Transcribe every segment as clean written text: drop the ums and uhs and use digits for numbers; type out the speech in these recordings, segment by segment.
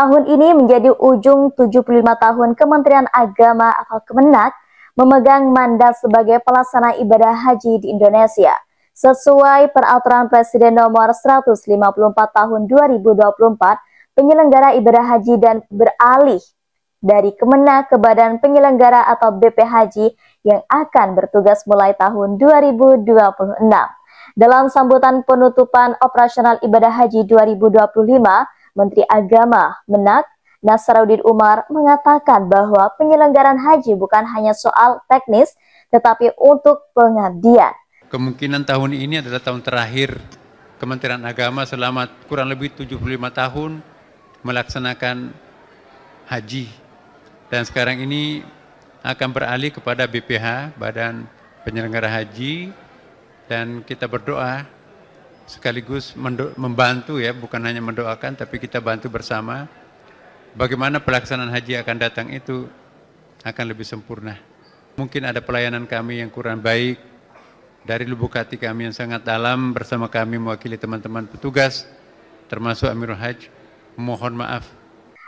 Tahun ini menjadi ujung 75 tahun Kementerian Agama atau Kemenak memegang mandat sebagai pelaksana ibadah haji di Indonesia. Sesuai peraturan Presiden nomor 154 tahun 2024, penyelenggara ibadah haji dan beralih dari Kemenak ke Badan Penyelenggara atau BP Haji yang akan bertugas mulai tahun 2026. Dalam sambutan penutupan operasional ibadah haji 2025, Menteri Agama Menak Nasaruddin Umar mengatakan bahwa penyelenggaraan haji bukan hanya soal teknis, tetapi untuk pengabdian. Kemungkinan tahun ini adalah tahun terakhir Kementerian Agama selama kurang lebih 75 tahun melaksanakan haji. Dan sekarang ini akan beralih kepada BPH, Badan Penyelenggara Haji, dan kita berdoa sekaligus membantu ya, bukan hanya mendoakan, tapi kita bantu bersama bagaimana pelaksanaan haji akan datang itu akan lebih sempurna. Mungkin ada pelayanan kami yang kurang baik, dari lubuk hati kami yang sangat dalam bersama kami mewakili teman-teman petugas, termasuk Amirul Hajj, mohon maaf.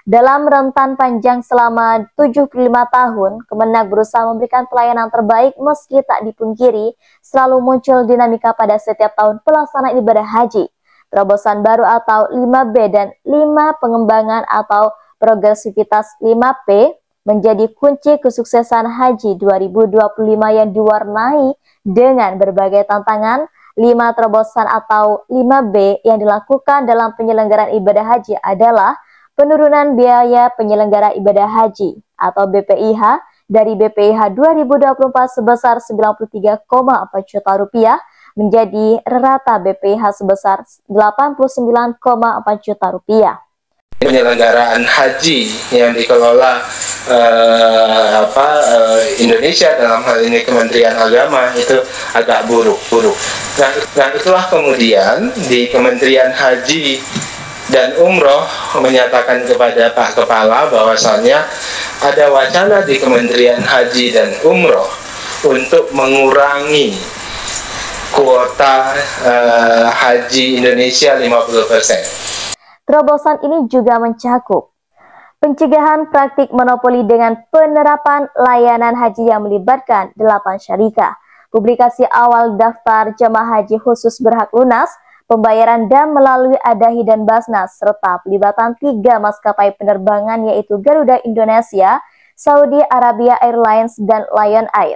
Dalam rentan panjang selama 75 tahun, Kemenak berusaha memberikan pelayanan terbaik meski tak dipungkiri selalu muncul dinamika pada setiap tahun pelaksanaan ibadah haji. Terobosan baru atau 5B dan 5 pengembangan atau progresivitas 5P menjadi kunci kesuksesan haji 2025 yang diwarnai dengan berbagai tantangan. 5 terobosan atau 5B yang dilakukan dalam penyelenggaraan ibadah haji adalah penurunan biaya penyelenggara ibadah haji atau BPIH dari BPIH 2024 sebesar 93,4 juta rupiah menjadi rata BPIH sebesar 89,4 juta rupiah. Penyelenggaraan haji yang dikelola Indonesia, dalam hal ini Kementerian Agama, itu agak buruk. Nah itulah kemudian di Kementerian Haji dan Umroh menyatakan kepada Pak Kepala bahwasannya ada wacana di Kementerian Haji dan Umroh untuk mengurangi kuota haji Indonesia 50%. Terobosan ini juga mencakup pencegahan praktik monopoli dengan penerapan layanan haji yang melibatkan 8 syarikah, publikasi awal daftar jemaah haji khusus berhak lunas, pembayaran dam melalui Adahi dan Basnas, serta pelibatan 3 maskapai penerbangan yaitu Garuda Indonesia, Saudi Arabia Airlines, dan Lion Air.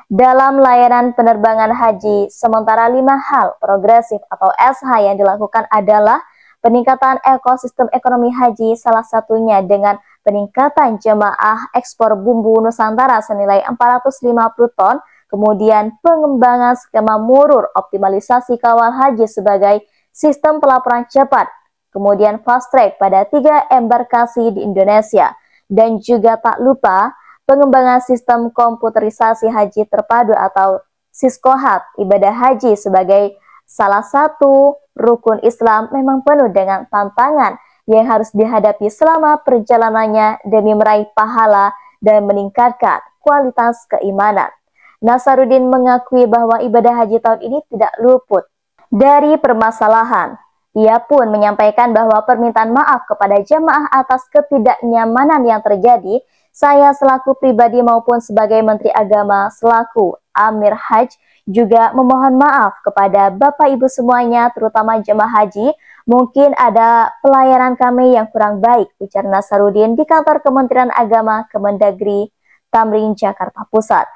Dalam layanan penerbangan haji, sementara 5 hal progresif atau SH yang dilakukan adalah peningkatan ekosistem ekonomi haji, salah satunya dengan peningkatan jemaah ekspor bumbu Nusantara senilai 450 ton, kemudian pengembangan skema murur, optimalisasi kawal haji sebagai sistem pelaporan cepat, kemudian fast track pada 3 embarkasi di Indonesia, dan juga tak lupa pengembangan sistem komputerisasi haji terpadu atau Siskohat. Ibadah haji sebagai salah satu rukun Islam memang penuh dengan tantangan yang harus dihadapi selama perjalanannya demi meraih pahala dan meningkatkan kualitas keimanan. Nasaruddin mengakui bahwa ibadah haji tahun ini tidak luput dari permasalahan. Ia pun menyampaikan bahwa permintaan maaf kepada jemaah atas ketidaknyamanan yang terjadi. Saya selaku pribadi maupun sebagai Menteri Agama selaku Amir Hajj juga memohon maaf kepada Bapak Ibu semuanya, terutama jemaah haji. Mungkin ada pelayanan kami yang kurang baik, ujar Nasaruddin di kantor Kementerian Agama Kemendagri Tamrin, Jakarta Pusat.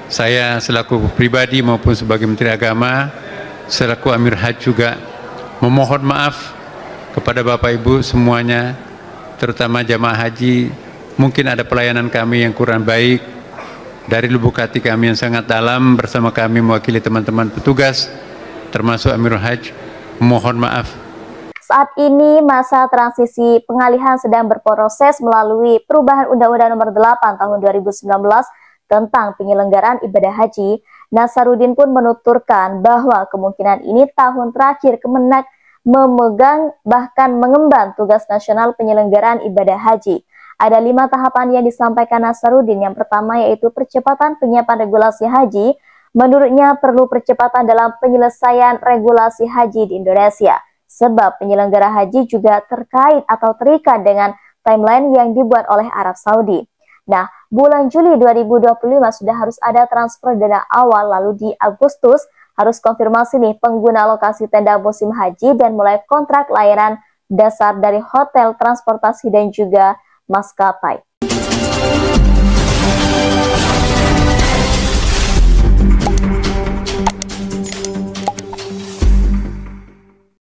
Saya selaku pribadi maupun sebagai Menteri Agama, selaku Amir Hajj juga memohon maaf kepada Bapak Ibu semuanya, terutama jamaah haji. Mungkin ada pelayanan kami yang kurang baik, dari lubuk hati kami yang sangat dalam bersama kami mewakili teman-teman petugas, termasuk Amirul Hajj, mohon maaf. Saat ini masa transisi pengalihan sedang berproses melalui perubahan Undang-Undang Nomor 8 Tahun 2019 tentang penyelenggaraan ibadah haji. Nasaruddin pun menuturkan bahwa kemungkinan ini tahun terakhir Kemenak memegang bahkan mengemban tugas nasional penyelenggaraan ibadah haji. Ada 5 tahapan yang disampaikan Nasaruddin. Yang pertama yaitu percepatan penyiapan regulasi haji. Menurutnya perlu percepatan dalam penyelesaian regulasi haji di Indonesia, sebab penyelenggara haji juga terkait atau terikat dengan timeline yang dibuat oleh Arab Saudi. Nah, bulan Juli 2025 sudah harus ada transfer dana awal, lalu di Agustus harus konfirmasi nih pengguna lokasi tenda musim haji dan mulai kontrak layanan dasar dari hotel, transportasi, dan juga maskapai.